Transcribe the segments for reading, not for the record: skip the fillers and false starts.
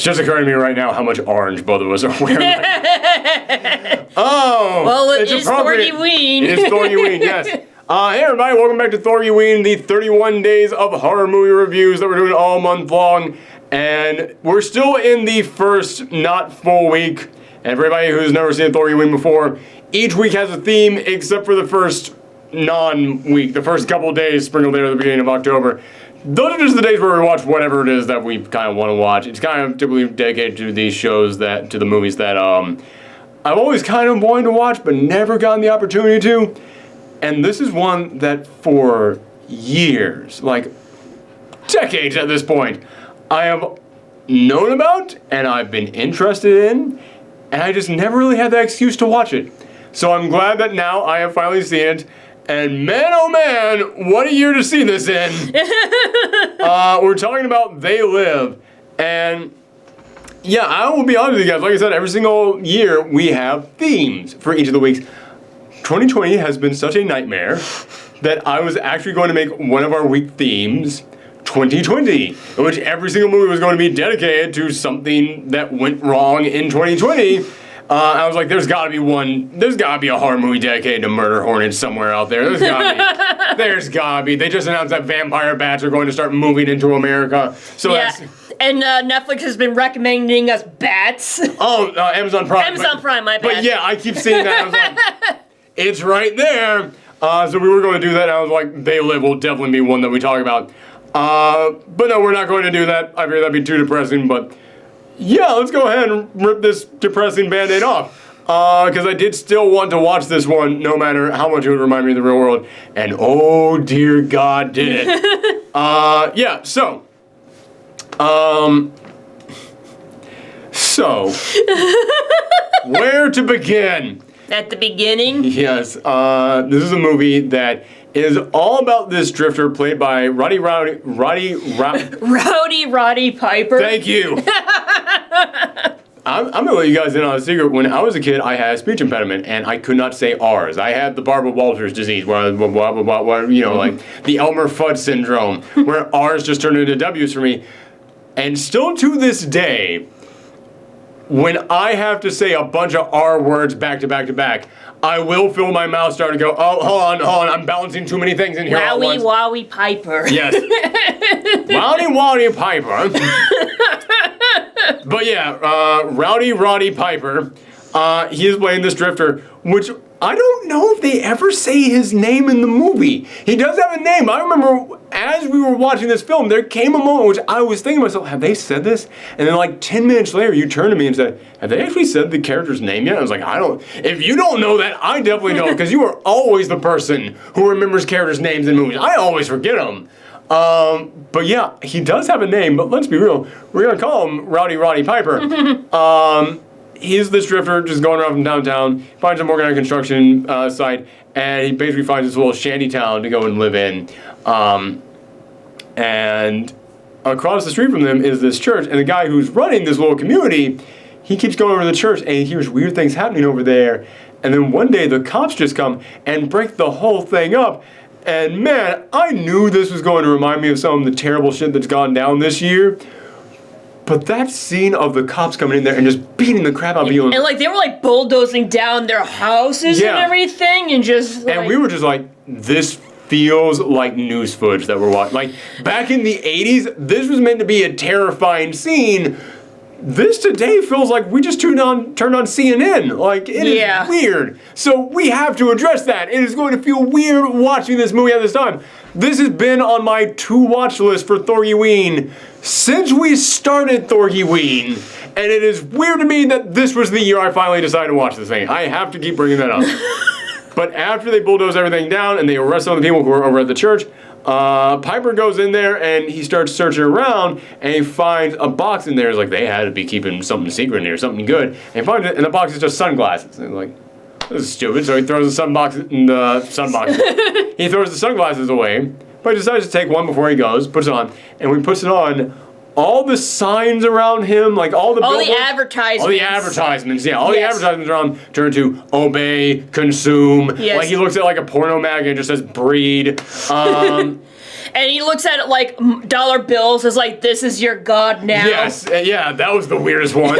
just occurring to me right now how much orange both of us are wearing. Well, it's Thorgiween. It is Thorgiween, yes. Hey everybody, welcome back to Thorgiween, the 31 days of horror movie reviews that we're doing all month long. And we're still in the first not full week. And for everybody who's never seen Thorgiween before, each week has a theme except for the first non-week, the first couple of days sprinkled there at the beginning of October. Those are just the days where we watch whatever it is that we kind of want to watch. It's kind of typically dedicated to these shows to the movies that I've always kind of wanted to watch but never gotten the opportunity to. And this is one that for years, like decades at this point, I have known about and I've been interested in, and I just never really had that excuse to watch it. So I'm glad that now I have finally seen it. And man, oh man, what a year to see this in. We're talking about They Live. And yeah, I will be honest with you guys. Like I said, every single year we have themes for each of the weeks. 2020 has been such a nightmare that I was actually going to make one of our week themes 2020, in which every single movie was going to be dedicated to something that went wrong in 2020. I was like, there's gotta be a horror movie dedicated to murder hornets somewhere out there. There's gotta be. They just announced that vampire bats are going to start moving into America. So yeah. And Netflix has been recommending us bats. Oh, Amazon Prime. Amazon Prime, my bad. But yeah, I keep seeing that. I was like, it's right there. So we were going to do that, and I was like, They Live will definitely be one that we talk about. But no, we're not going to do that. I figured that'd be too depressing, but yeah, let's go ahead and rip this depressing Band-Aid off. Because I did still want to watch this one, no matter how much it would remind me of the real world. And oh dear God, did it. Yeah, so. Where to begin? At the beginning? Yes, this is a movie that is all about this drifter played by Roddy Piper. Thank you. I'm gonna let you guys in on a secret. When I was a kid, I had a speech impediment and I could not say R's. I had the Barbara Walters disease, where you know, like the Elmer Fudd syndrome, where R's just turned into W's for me. And still to this day, when I have to say a bunch of R words back to back to back, I will feel my mouth start to go, oh, hold on, I'm balancing too many things in here at once. Wowie Piper. Yes. Wowie Piper. But yeah, Roddy Piper, he is playing this drifter, which I don't know if they ever say his name in the movie. He does have a name. I remember as we were watching this film, there came a moment which I was thinking to myself, have they said this? And then like 10 minutes later, you turned to me and said, have they actually said the character's name yet? I was like, if you don't know that, I definitely don't, because you are always the person who remembers characters' names in movies. I always forget them. But yeah, he does have a name, but let's be real. We're going to call him Roddy Piper. He's this drifter just going around from downtown, finds a working on a construction site, and he basically finds this little shanty town to go and live in. And across the street from them is this church, and the guy who's running this little community, he keeps going over to the church, and he hears weird things happening over there. And then one day the cops just come and break the whole thing up. And man, I knew this was going to remind me of some of the terrible shit that's gone down this year. But that scene of the cops coming in there and just beating the crap out of people. And like they were like bulldozing down their houses and everything, and just like, and we were just like, this feels like news footage that we're watching. Like back in the 80s, this was meant to be a terrifying scene. This today feels like we just turned on CNN. Like, it is weird. So we have to address that. It is going to feel weird watching this movie at this time. This has been on my to-watch list for Thorgiween since we started Thorgiween. And it is weird to me that this was the year I finally decided to watch this thing. I have to keep bringing that up. But after they bulldoze everything down and they arrest some of the people who are over at the church, Piper goes in there and he starts searching around and he finds a box in there. It's like they had to be keeping something secret in here, something good. And he finds it, and the box is just sunglasses. And he's like, this is stupid. So he throws he throws the sunglasses away, but he decides to take one before he goes, puts it on, and when he puts it on, all the signs around him, like all the advertisements. All the advertisements, yeah. All the advertisements around turn to obey, consume. Yes. Like he looks at like a porno mag and it just says breed. and he looks at it like dollar bills as like, this is your god now. Yes, yeah, that was the weirdest one.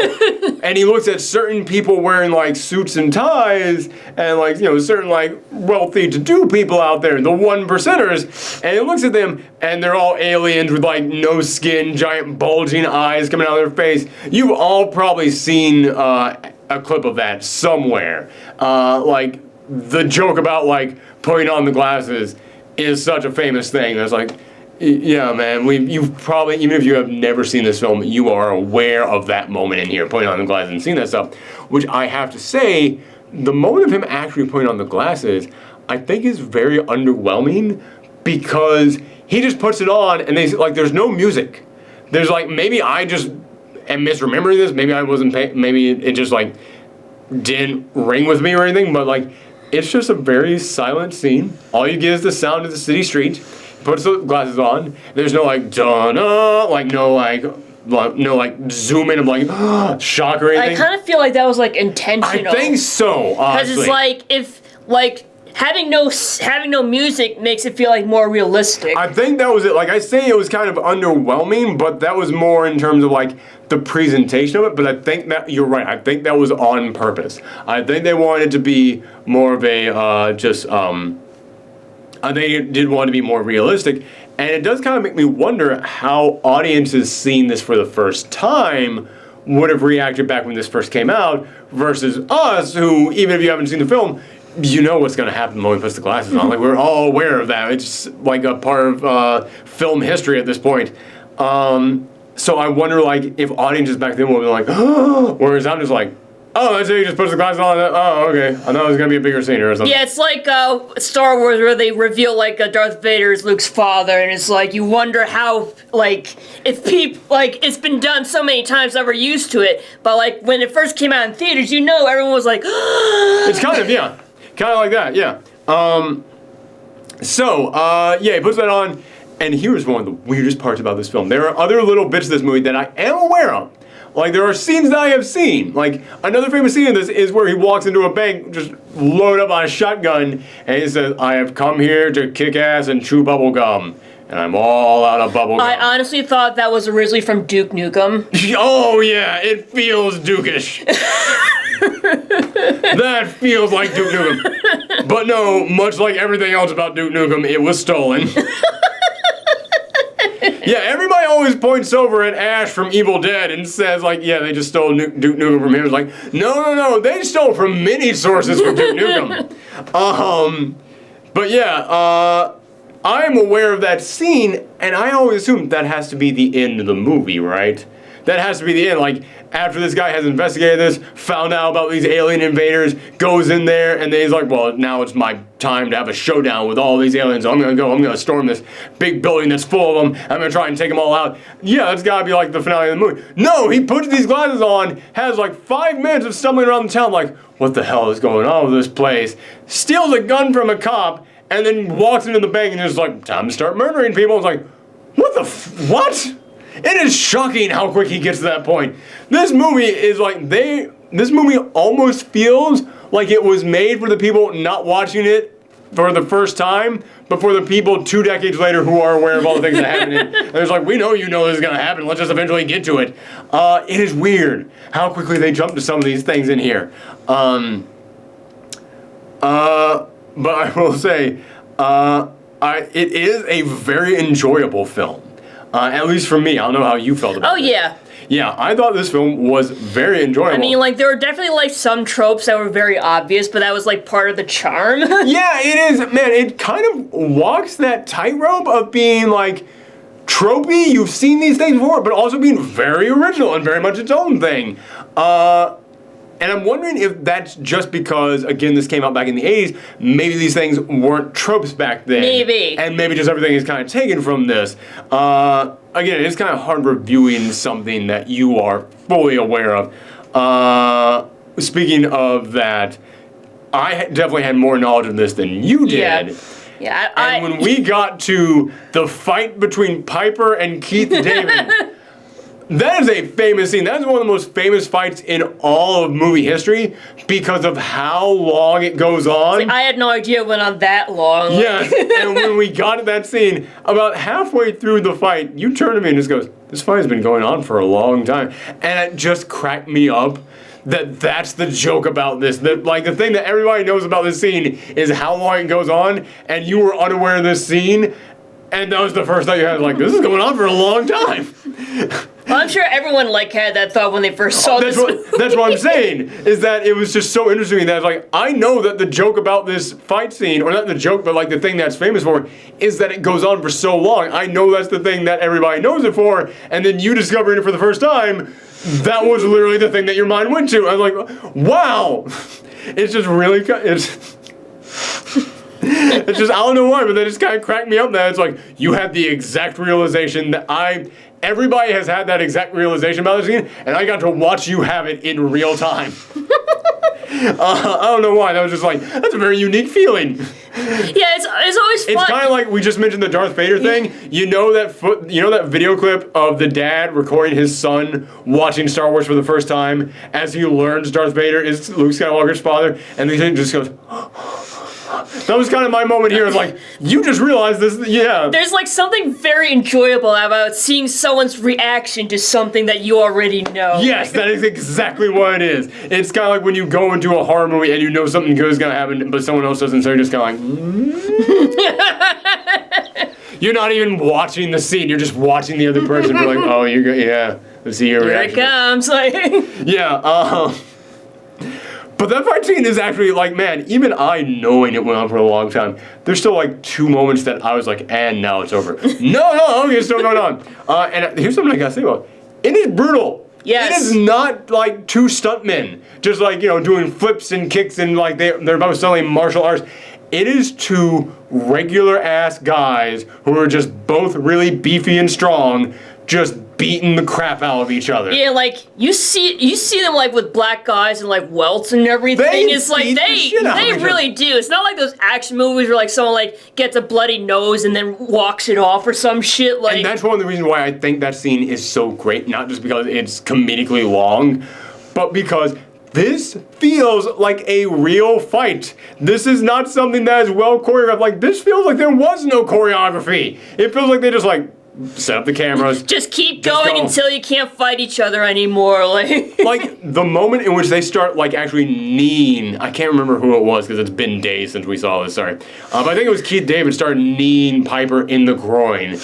And he looks at certain people wearing like suits and ties, and like, you know, certain like wealthy to-do people out there, the 1%ers, and he looks at them, and they're all aliens with like no skin, giant bulging eyes coming out of their face. You've all probably seen a clip of that somewhere. Like the joke about like putting on the glasses is such a famous thing. That's like, yeah, man, you've probably, even if you have never seen this film, you are aware of that moment in here, putting on the glasses and seeing that stuff, which I have to say, the moment of him actually putting on the glasses, I think is very underwhelming, because he just puts it on and there's no music. There's like, maybe I just am misremembering this, maybe I wasn't maybe it just like didn't ring with me or anything, but like, it's just a very silent scene. All you get is the sound of the city street. He puts the glasses on. There's no like da-na, like no like zoom in of like shock or anything. I kind of feel like that was like intentional. I think so, honestly. Because it's like, if like having no music makes it feel like more realistic. I think that was it. Like I say, it was kind of underwhelming, but that was more in terms of like the presentation of it. But I think that you're right. I think that was on purpose. I think they wanted to be more of a they did want to be more realistic, and it does kind of make me wonder how audiences seeing this for the first time would have reacted back when this first came out versus us, who, even if you haven't seen the film, you know what's going to happen when he puts the glasses on. Like, we're all aware of that. It's like a part of film history at this point. So I wonder, like, if audiences back then would be like, oh, whereas I'm just like, oh, that's it, he just puts the glasses on. Oh, okay. I thought it was going to be a bigger scene or something. Yeah, it's like Star Wars, where they reveal, like, Darth Vader is Luke's father, and it's like, you wonder how, like, if people, like, it's been done so many times that we're used to it, but, like, when it first came out in theaters, you know, everyone was like, It's kind of, yeah. Kind of like that, yeah. Yeah, he puts that on, and here's one of the weirdest parts about this film. There are other little bits of this movie that I am aware of. Like, there are scenes that I have seen. Like, another famous scene in this is where he walks into a bank, just loaded up on a shotgun, and he says, I have come here to kick ass and chew bubble gum. And I'm all out of bubble gum. I honestly thought that was originally from Duke Nukem. Oh, yeah, it feels Duke-ish. That feels like Duke Nukem. But no, much like everything else about Duke Nukem, it was stolen. Yeah, everybody always points over at Ash from Evil Dead and says, like, yeah, they just stole Duke Nukem from him. It's like, no, they stole from many sources from Duke Nukem. But yeah, I'm aware of that scene, and I always assume that has to be the end of the movie, right? That has to be the end. Like, after this guy has investigated this, found out about these alien invaders, goes in there, and then he's like, well, now it's my time to have a showdown with all these aliens. I'm going to storm this big building that's full of them. I'm going to try and take them all out. Yeah, that's got to be like the finale of the movie. No, he puts these glasses on, has like 5 minutes of stumbling around the town, like, what the hell is going on with this place? Steals a gun from a cop, and then walks into the bank and is like, time to start murdering people. It's like, what? It is shocking how quick he gets to that point. This movie is like, this movie almost feels like it was made for the people not watching it for the first time, but for the people 2 decades later who are aware of all the things that happen in it. And it's like, we know you know this is going to happen, let's just eventually get to it. It is weird how quickly they jump to some of these things in here. But I will say, it is a very enjoyable film. At least for me. I don't know how you felt about it. Oh, yeah. Yeah, I thought this film was very enjoyable. I mean, like, there were definitely, like, some tropes that were very obvious, but that was, like, part of the charm. Yeah, it is. Man, it kind of walks that tightrope of being, like, tropey. You've seen these things before, but also being very original and very much its own thing. And I'm wondering if that's just because, again, this came out back in the 80s, maybe these things weren't tropes back then. Maybe. And maybe just everything is kind of taken from this. Again, it's kind of hard reviewing something that you are fully aware of. Speaking of that, I definitely had more knowledge of this than you did. Yeah. And when we got to the fight between Piper and Keith David, That is a famous scene. That is one of the most famous fights in all of movie history because of how long it goes on. I had no idea it went on that long. Yes, and when we got to that scene, about halfway through the fight, you turn to me and just goes, this fight has been going on for a long time. And it just cracked me up that that's the joke about this. That, like, the thing that everybody knows about this scene is how long it goes on, and you were unaware of this scene, and that was the first thought you had, like, this is going on for a long time. Well, I'm sure everyone like had that thought when they first saw this movie. That's what I'm saying, is that it was just so interesting that, like, I know that the joke about this fight scene, or not the joke, but, like, the thing that's famous for, is that it goes on for so long. I know that's the thing that everybody knows it for, and then you discovering it for the first time, that was literally the thing that your mind went to. I was like, wow! It's just really, it's just, I don't know why, but that just kind of cracked me up that it's like, you had the exact realization that everybody has had that exact realization about this scene, and I got to watch you have it in real time. I don't know why, that was just like, that's a very unique feeling. Yeah, it's always fun. It's kind of like we just mentioned the Darth Vader thing. You know that video clip of the dad recording his son watching Star Wars for the first time as he learns Darth Vader is Luke Skywalker's father, and he just goes. That was kind of my moment here. It's like, you just realized this, yeah. There's like something very enjoyable about seeing someone's reaction to something that you already know. Yes, that is exactly what it is. It's kind of like when you go into a horror movie and you know something good is going to happen, but someone else doesn't, so you're just kind of like, You're not even watching the scene, you're just watching the other person. You're like, oh, yeah, let's see your reaction. Here it comes. Like. Yeah, but that fight scene is actually like, man, even I knowing it went on for a long time, there's still like 2 moments that I was like, and now it's over. no, okay, it's still going on. And here's something I gotta say about it. It is brutal. Yes. It is not like 2 stuntmen just like, doing flips and kicks and like they're both selling martial arts. It is 2 regular ass guys who are just both really beefy and strong, just beating the crap out of each other. Yeah, like you see them like with black guys and like welts and everything. It's like they really do. It's not like those action movies where like someone like gets a bloody nose and then walks it off or some shit. Like, and that's one of the reasons why I think that scene is so great. Not just because it's comedically long, but because this feels like a real fight. This is not something that is well choreographed. Like, this feels like there was no choreography. It feels like they just like set up the cameras. Just keep going until you can't fight each other anymore. Like the moment in which they start like actually kneeing. I can't remember who it was because it's been days since we saw this. Sorry, but I think it was Keith David started kneeing Piper in the groin.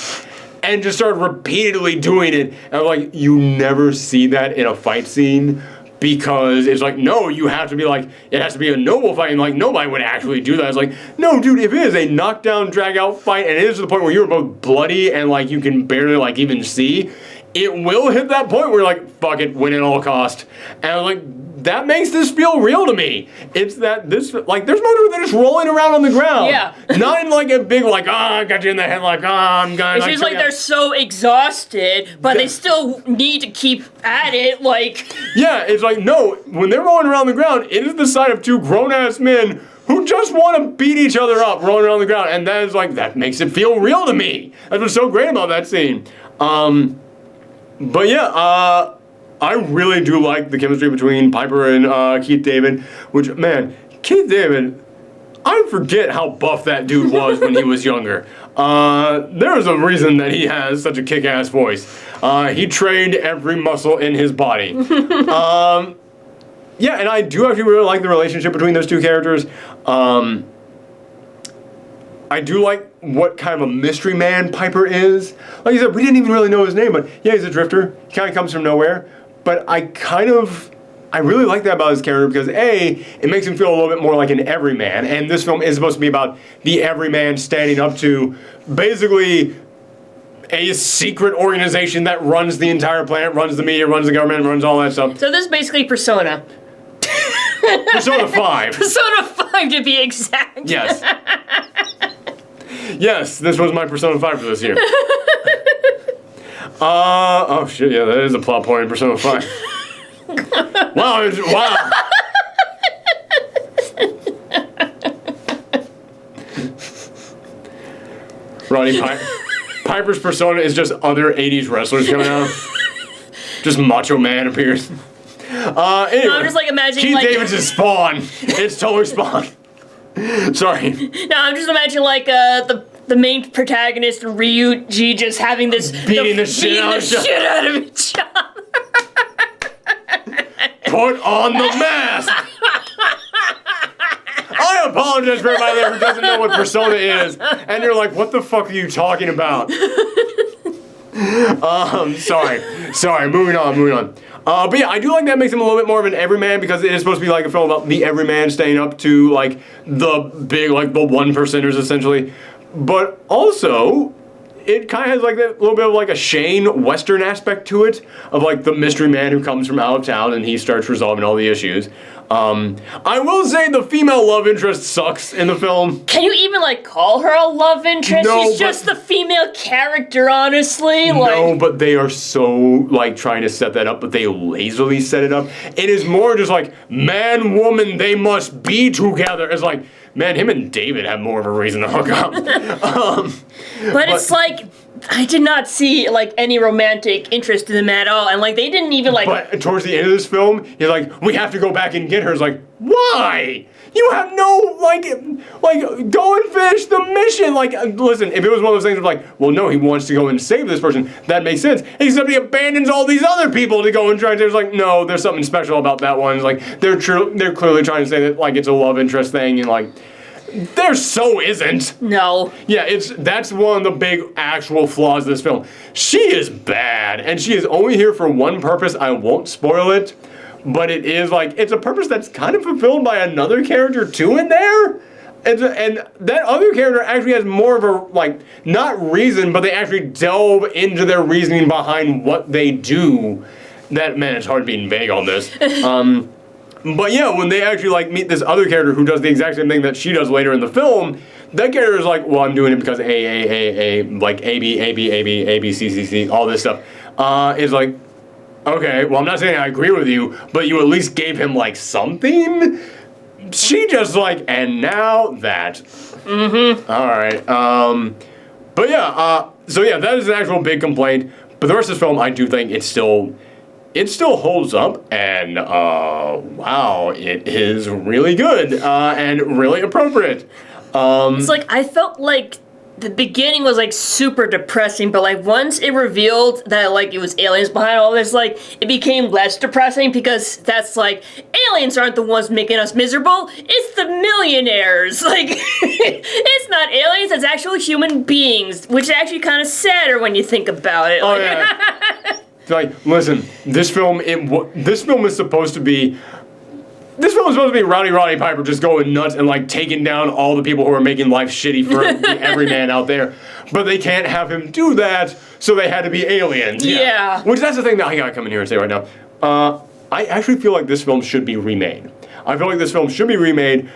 And just started repeatedly doing it. And I'm like, you never see that in a fight scene. Because it's like, no, you have to be like, it has to be a noble fight, and like, nobody would actually do that. It's like, no, dude, if it is a knockdown, drag-out fight, and it is to the point where you're both bloody and like you can barely like even see, it will hit that point where you're like, fuck it, win at all cost. And I'm like, that makes this feel real to me. It's that this, like, there's moments where they're just rolling around on the ground. Yeah. Not in like a big, like, I got you in the head, like, I'm gonna. It's just like they're so exhausted, but they still need to keep at it, like. Yeah, it's like, no, when they're rolling around the ground, it is the sight of 2 grown-ass men who just want to beat each other up rolling around the ground. And that is like, that makes it feel real to me. That's what's so great about that scene. But yeah, I really do like the chemistry between Piper and Keith David, which, man, Keith David, I forget how buff that dude was when he was younger. There's a reason that he has such a kick-ass voice. He trained every muscle in his body. Yeah, and I do actually really like the relationship between those 2 characters. I do like what kind of a mystery man Piper is. Like you said, we didn't even really know his name, but yeah, he's a drifter. He kind of comes from nowhere. But I really like that about his character because A, it makes him feel a little bit more like an everyman. And this film is supposed to be about the everyman standing up to basically a secret organization that runs the entire planet, runs the media, runs the government, runs all that stuff. So this is basically Persona. Persona 5. Persona 5 to be exact. Yes. Yes, this was my Persona 5 for this year. Oh shit, yeah, that is a plot point in Persona 5. Wow. Roddy Piper's persona is just other 80s wrestlers coming out. Just Macho Man appears. Anyway, I'm just like imagining Keith like David's is Spawn. It's totally Spawn. Sorry. No, I'm just imagining like the main protagonist Ryuji just having this Beating the shit out of each other. Put on the mask. I apologize for everybody there who doesn't know what Persona is, and you're like, what the fuck are you talking about? Sorry, moving on. But yeah, I do like that makes him a little bit more of an everyman because it is supposed to be like a film about the everyman staying up to like the big, like the 1%ers essentially. But also, it kind of has like that little bit of like a Shane Western aspect to it, of like the mystery man who comes from out of town and he starts resolving all the issues. I will say the female love interest sucks in the film. Can you even like call her a love interest? No, She's just the female character, honestly. No, but they are so like trying to set that up, but they lazily set it up. It is more just like man, woman, they must be together. It's like, man, him and David have more of a reason to hook up. But it's like, I did not see like any romantic interest in them at all, and like they didn't even like. But towards the end of this film, he's like, "We have to go back and get her." It's like, why? You have no like, go and finish the mission. Like, listen, if it was one of those things of like, well, no, he wants to go and save this person, that makes sense. Except he abandons all these other people to go and try. There's like, no, there's something special about that one. It's like they're clearly trying to say that like it's a love interest thing, and like. There so isn't. No. Yeah, that's one of the big actual flaws of this film. She is bad, and she is only here for one purpose. I won't spoil it, but it is like, it's a purpose that's kind of fulfilled by another character too in there. And that other character actually has more of a, like, not reason, but they actually delve into their reasoning behind what they do. Man, it's hard being vague on this. But yeah, when they actually like meet this other character who does the exact same thing that she does later in the film, that character is like, well, I'm doing it because like A, B, C, all this stuff. Is like, okay, well, I'm not saying I agree with you, but you at least gave him like something. She just like, and now that. Mm-hmm. All right. But yeah, so yeah, that is an actual big complaint. But the rest of this film, I do think it still holds up, and wow, it is really good and really appropriate. It's like, I felt like the beginning was like super depressing, but like once it revealed that like it was aliens behind all this, like it became less depressing because that's like, aliens aren't the ones making us miserable, it's the millionaires. Like, it's not aliens, it's actual human beings, which is actually kind of sadder when you think about it. Oh, yeah. Like, listen, this film is supposed to be Rowdy Roddy Piper just going nuts and like taking down all the people who are making life shitty for the everyman out there. But they can't have him do that, so they had to be aliens. Yeah. Which that's the thing that I gotta come in here and say right now. I actually feel like this film should be remade. I feel like this film should be remade,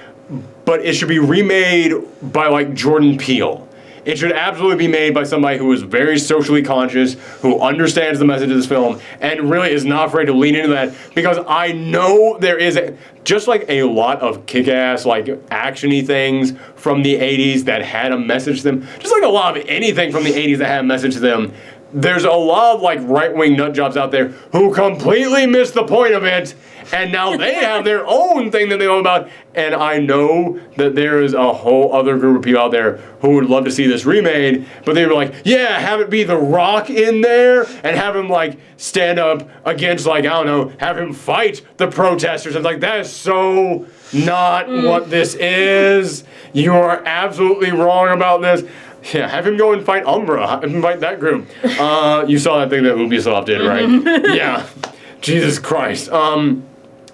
but it should be remade by like Jordan Peele. It should absolutely be made by somebody who is very socially conscious, who understands the message of this film, and really is not afraid to lean into that, because I know there is, just like a lot of kick-ass, like, action-y things from the 80s that had a message to them, just like a lot of anything from the 80s that had a message to them, there's a lot of, like, right-wing nutjobs out there who completely miss the point of it, and now they have their own thing that they know about, and I know that there is a whole other group of people out there who would love to see this remade, but they were like, yeah, have it be The Rock in there, and have him, like, stand up against, like, I don't know, have him fight the protesters, and like, that is so not what this is. You are absolutely wrong about this. Yeah, have him go and fight Umbra, have him fight that group. You saw that thing that Ubisoft did, right? Yeah, Jesus Christ.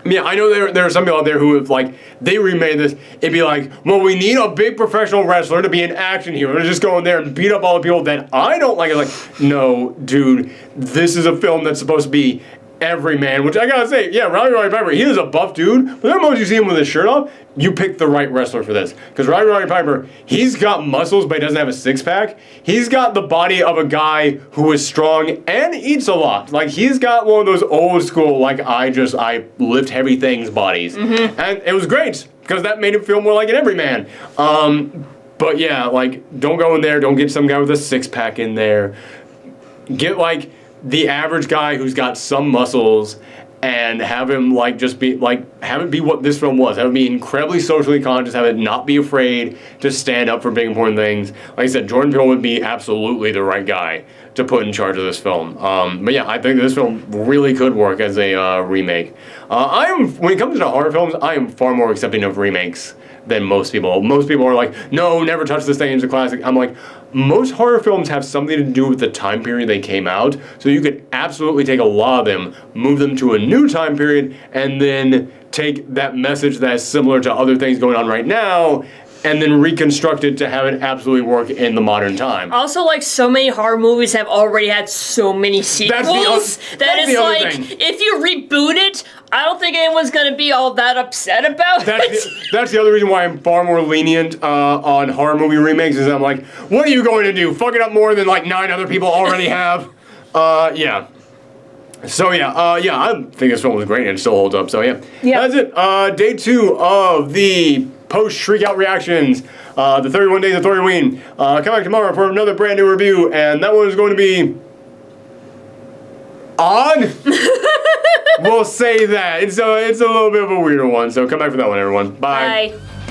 Yeah, I know there are some people out there who have, like, they remade this, it'd be like, well, we need a big professional wrestler to be an action hero, to just go in there and beat up all the people that I don't like. It's like, no, dude, this is a film that's supposed to be everyman, which I gotta say, yeah, Roddy Piper, he is a buff dude, but the moment you see him with his shirt off, you picked the right wrestler for this. Because Roddy Piper, he's got muscles, but he doesn't have a six-pack. He's got the body of a guy who is strong and eats a lot. Like, he's got one of those old school, like, I lift heavy things bodies. Mm-hmm. And it was great, because that made him feel more like an everyman. But yeah, like, don't go in there, don't get some guy with a six-pack in there. Get, like, the average guy who's got some muscles and have him like just be like have it be what this film was. Have it be incredibly socially conscious. Have it not be afraid to stand up for big important things. Like I said, Jordan Peele would be absolutely the right guy to put in charge of this film. But yeah, I think this film really could work as a remake. When it comes to horror films, I am far more accepting of remakes than most people. Most people are like, no, never touch this thing, it's a classic. I'm like, most horror films have something to do with the time period they came out, so you could absolutely take a lot of them, move them to a new time period, and then take that message that's similar to other things going on right now, and then reconstruct it to have it absolutely work in the modern time. Also, like, so many horror movies have already had so many sequels that it's like, if you reboot it, I don't think anyone's going to be all that upset about it. That's the other reason why I'm far more lenient on horror movie remakes, is I'm like, what are you going to do? Fuck it up more than like 9 other people already have? Yeah. So yeah, I think this film was great and it still holds up, so yeah. That's it. Day 2 of the post-Shriek-Out reactions, the 31 Days of Thorgiween. Come back tomorrow for another brand new review, and that one is going to be odd. We'll say that. It's a little bit of a weirder one, so come back for that one, everyone. Bye. Bye.